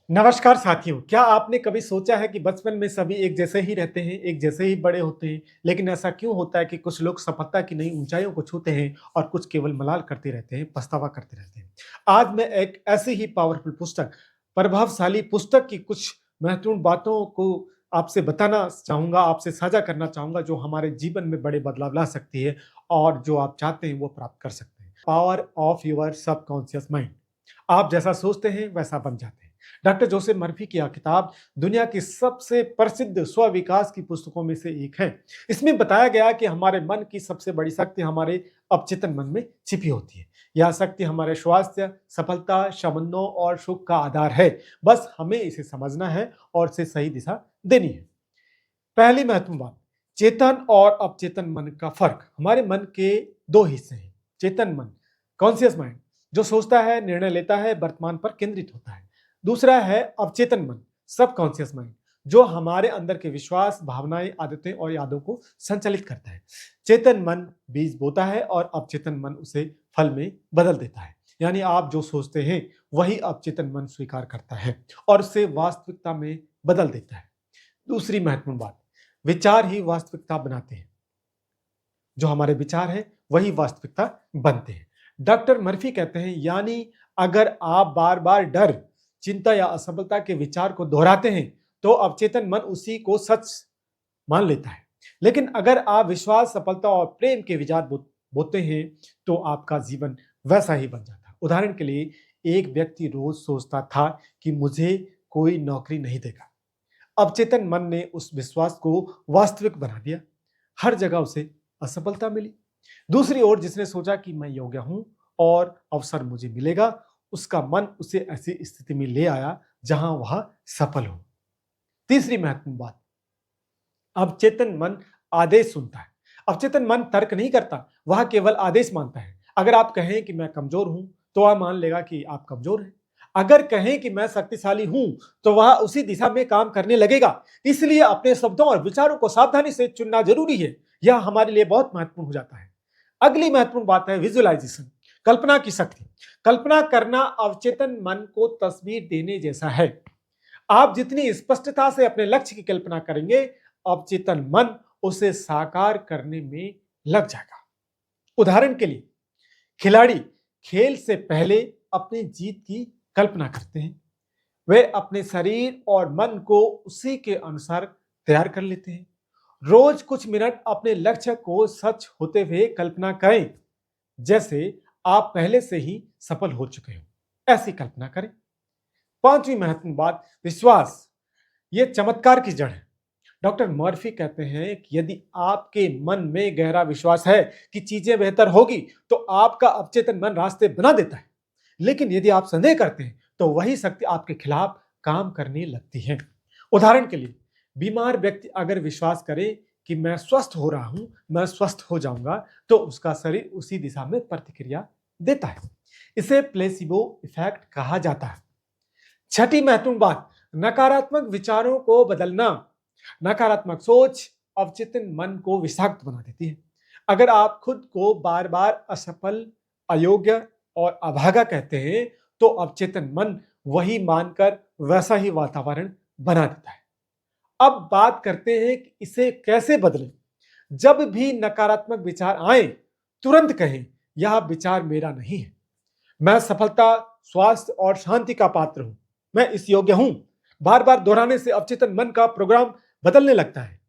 नमस्कार साथियों, क्या आपने कभी सोचा है कि बचपन में सभी एक जैसे ही रहते हैं, एक जैसे ही बड़े होते हैं, लेकिन ऐसा क्यों होता है कि कुछ लोग सफलता की नई ऊंचाइयों को छूते हैं और कुछ केवल मलाल करते रहते हैं, पछतावा करते रहते हैं। आज मैं एक ऐसी ही पावरफुल पुस्तक, प्रभावशाली पुस्तक की कुछ महत्वपूर्ण बातों को आपसे बताना चाहूंगा, आपसे साझा करना चाहूंगा, जो हमारे जीवन में बड़े बदलाव ला सकती है और जो आप चाहते हैं वो प्राप्त कर सकते हैं। Power of your subconscious mind. आप जैसा सोचते हैं वैसा बन जाते हैं। डॉक्टर जोसेफ मर्फी की यह किताब दुनिया की सबसे प्रसिद्ध स्व विकास की पुस्तकों में से एक है। इसमें बताया गया कि हमारे मन की सबसे बड़ी शक्ति हमारे अवचेतन मन में छिपी होती है। यह शक्ति हमारे स्वास्थ्य, सफलता, संबंधों और सुख का आधार है। बस हमें इसे समझना है और इसे सही दिशा देनी है। पहली महत्वपूर्ण बात, चेतन और अवचेतन मन का फर्क। हमारे मन के दो हिस्से हैं। चेतन मन, कॉन्शियस माइंड, जो सोचता है, निर्णय लेता है, वर्तमान पर केंद्रित होता है। दूसरा है अवचेतन मन, सब कॉन्शियस माइंड, जो हमारे अंदर के विश्वास, भावनाएं, आदतें और यादों को संचालित करता है। चेतन मन बीज बोता है और अवचेतन मन उसे फल में बदल देता है। यानी आप जो सोचते हैं वही अवचेतन मन स्वीकार करता है और उसे वास्तविकता में बदल देता है। दूसरी महत्वपूर्ण बात, विचार ही वास्तविकता बनाते हैं। जो हमारे विचार हैं वही वास्तविकता बनते हैं। डॉक्टर मर्फी कहते हैं, यानी अगर आप बार बार डर, चिंता या असफलता के विचार को दोहराते हैं तो अवचेतन मन उसी को सच मान लेता है। लेकिन अगर आप विश्वास, सफलता और प्रेम के विचार बोते हैं तो आपका जीवन वैसा ही बन जाता है। उदाहरण के लिए, एक व्यक्ति रोज सोचता था कि मुझे कोई नौकरी नहीं देगा। अवचेतन मन ने उस विश्वास को वास्तविक बना दिया। हर जगह उसे असफलता मिली। दूसरी ओर, जिसने सोचा कि मैं योग्य हूं और अवसर मुझे मिलेगा, उसका मन उसे ऐसी स्थिति में ले आया जहां वह सफल हो। तीसरी महत्वपूर्ण बात, अवचेतन मन आदेश सुनता है। अवचेतन मन तर्क नहीं करता, वह केवल आदेश मानता है। अगर आप कहें कि मैं कमजोर हूं तो वह मान लेगा कि आप कमजोर हैं। अगर कहें कि मैं शक्तिशाली हूं तो वह उसी दिशा में काम करने लगेगा। इसलिए अपने शब्दों और विचारों को सावधानी से चुनना जरूरी है। यह हमारे लिए बहुत महत्वपूर्ण हो जाता है। अगली महत्वपूर्ण बात है विजुअलाइजेशन, कल्पना की शक्ति। कल्पना करना अवचेतन मन को तस्वीर देने जैसा है। आप जितनी स्पष्टता से अपने लक्ष्य की कल्पना करेंगे, अवचेतन मन उसे साकार करने में लग जाएगा। उदाहरण के लिए, खिलाड़ी खेल से पहले अपनी जीत की कल्पना करते हैं। वे अपने शरीर और मन को उसी के अनुसार तैयार कर लेते हैं। रोज कुछ मिनट अपने लक्ष्य को सच होते हुए कल्पना करें, जैसे आप पहले से ही सफल हो चुके हो। ऐसी कल्पना करें। पांचवी महत्वपूर्ण बात, विश्वास। ये चमत्कार की जड़ है। डॉक्टर मर्फी कहते हैं कि यदि आपके मन में गहरा विश्वास है कि चीजें बेहतर होगी तो आपका अवचेतन मन रास्ते बना देता है। लेकिन यदि आप संदेह करते हैं तो वही शक्ति आपके खिलाफ काम करने लगती है। उदाहरण के लिए, बीमार व्यक्ति अगर विश्वास करे कि मैं स्वस्थ हो रहा हूं, मैं स्वस्थ हो जाऊंगा, तो उसका शरीर उसी दिशा में प्रतिक्रिया देता है। इसे प्लेसिबो इफेक्ट कहा जाता है। छठी महत्वपूर्ण बात, नकारात्मक विचारों को बदलना। नकारात्मक सोच अवचेतन मन को विषाक्त बना देती है। अगर आप खुद को बार बार असफल, अयोग्य और अभागा कहते हैं तो अवचेतन मन वही मानकर वैसा ही वातावरण बना देता है। अब बात करते हैं कि इसे कैसे बदलें। जब भी नकारात्मक विचार आए, तुरंत कहें, यह विचार मेरा नहीं है। मैं सफलता, स्वास्थ्य और शांति का पात्र हूं। मैं इस योग्य हूं। बार बार दोहराने से अवचेतन मन का प्रोग्राम बदलने लगता है।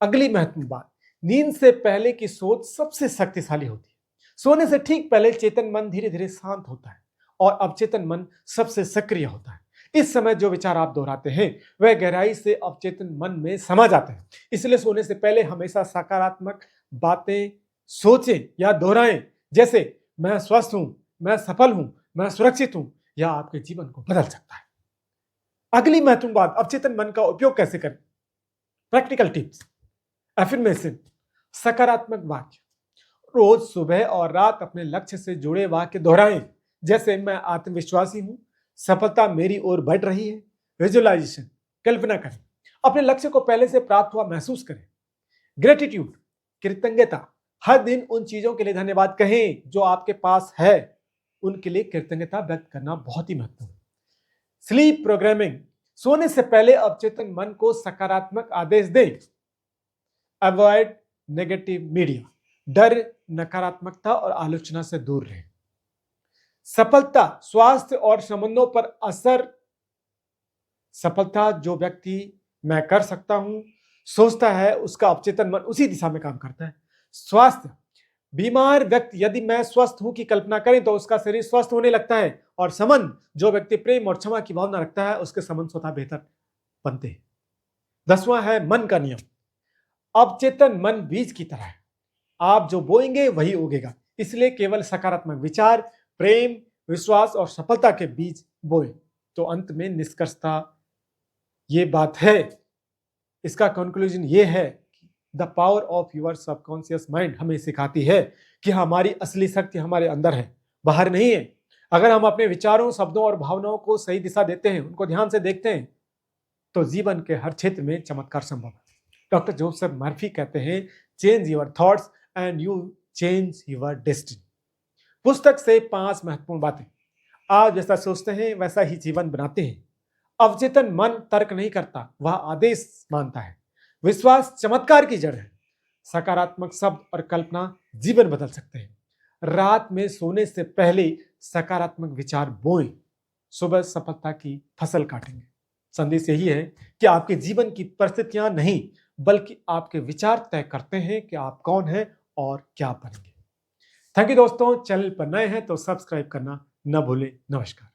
अगली महत्वपूर्ण बात, नींद से पहले की सोच सबसे शक्तिशाली होती है। सोने से ठीक पहले चेतन मन धीरे धीरे शांत होता है और अवचेतन मन सबसे सक्रिय होता है। इस समय जो विचार आप दोहराते हैं वह गहराई से अवचेतन मन में समा जाते हैं। इसलिए सोने से पहले हमेशा सकारात्मक बातें सोचें या दोहराएं, जैसे मैं स्वस्थ हूं, मैं सफल हूं, मैं सुरक्षित हूं। यह आपके जीवन को बदल सकता है। अगली महत्वपूर्ण बात, अवचेतन मन का उपयोग कैसे करें। प्रैक्टिकल टिप्स, एफर्मेशन, सकारात्मक वाक्य। रोज सुबह और रात अपने लक्ष्य से जुड़े वाक्य दोहराएं, जैसे मैं आत्मविश्वासी हूं, सफलता मेरी ओर बढ़ रही है। विजुअलाइजेशन, कल्पना करें, अपने लक्ष्य को पहले से प्राप्त हुआ महसूस करें। ग्रेटिट्यूड, कृतज्ञता, हर दिन उन चीजों के लिए धन्यवाद कहें जो आपके पास है। उनके लिए कृतज्ञता व्यक्त करना बहुत ही महत्वपूर्ण है। स्लीप प्रोग्रामिंग, सोने से पहले अवचेतन मन को सकारात्मक आदेश दें। अवॉइड नेगेटिव मीडिया, डर, नकारात्मकता और आलोचना से दूर रहें। सफलता, स्वास्थ्य और संबंधों पर असर। सफलता, जो व्यक्ति मैं कर सकता हूं सोचता है, उसका अवचेतन मन उसी दिशा में काम करता है। स्वास्थ्य, बीमार व्यक्ति यदि मैं स्वस्थ हूं की कल्पना करें तो उसका शरीर स्वस्थ होने लगता है। और संबंध, जो व्यक्ति प्रेम और क्षमा की भावना रखता है उसके संबंध स्वतः बेहतर बनते हैं। 10वां है मन का नियम। अवचेतन मन बीज की तरह है, आप जो बोएंगे वही उगेगा, इसलिए केवल सकारात्मक विचार, प्रेम, विश्वास और सफलता के बीज बोए। तो अंत में निष्कर्षता ये बात है, इसका कंक्लूजन ये है, the power of your subconscious mind हमें सिखाती है कि हमारी असली शक्ति हमारे अंदर है, बाहर नहीं है। अगर हम अपने विचारों, शब्दों और भावनाओं को सही दिशा देते हैं, उनको ध्यान से देखते हैं, तो जीवन के हर क्षेत्र में चमत्कार संभव है। डॉक्टर जोसेफ मर्फी कहते हैं, change your thoughts and you change your destiny. पुस्तक से 5 महत्वपूर्ण बातें। आप जैसा सोचते हैं वैसा ही जीवन बनाते हैं। अवचेतन मन तर्क नहीं करता, वह आदेश मानता है। विश्वास चमत्कार की जड़ है। सकारात्मक शब्द और कल्पना जीवन बदल सकते हैं। रात में सोने से पहले सकारात्मक विचार बोएं, सुबह सफलता की फसल काटेंगे। संदेश यही है कि आपके जीवन की परिस्थितियां नहीं बल्कि आपके विचार तय करते हैं कि आप कौन हैं और क्या बनेंगे। थैंक यू दोस्तों, चैनल पर नए हैं तो सब्सक्राइब करना न भूलें। नमस्कार।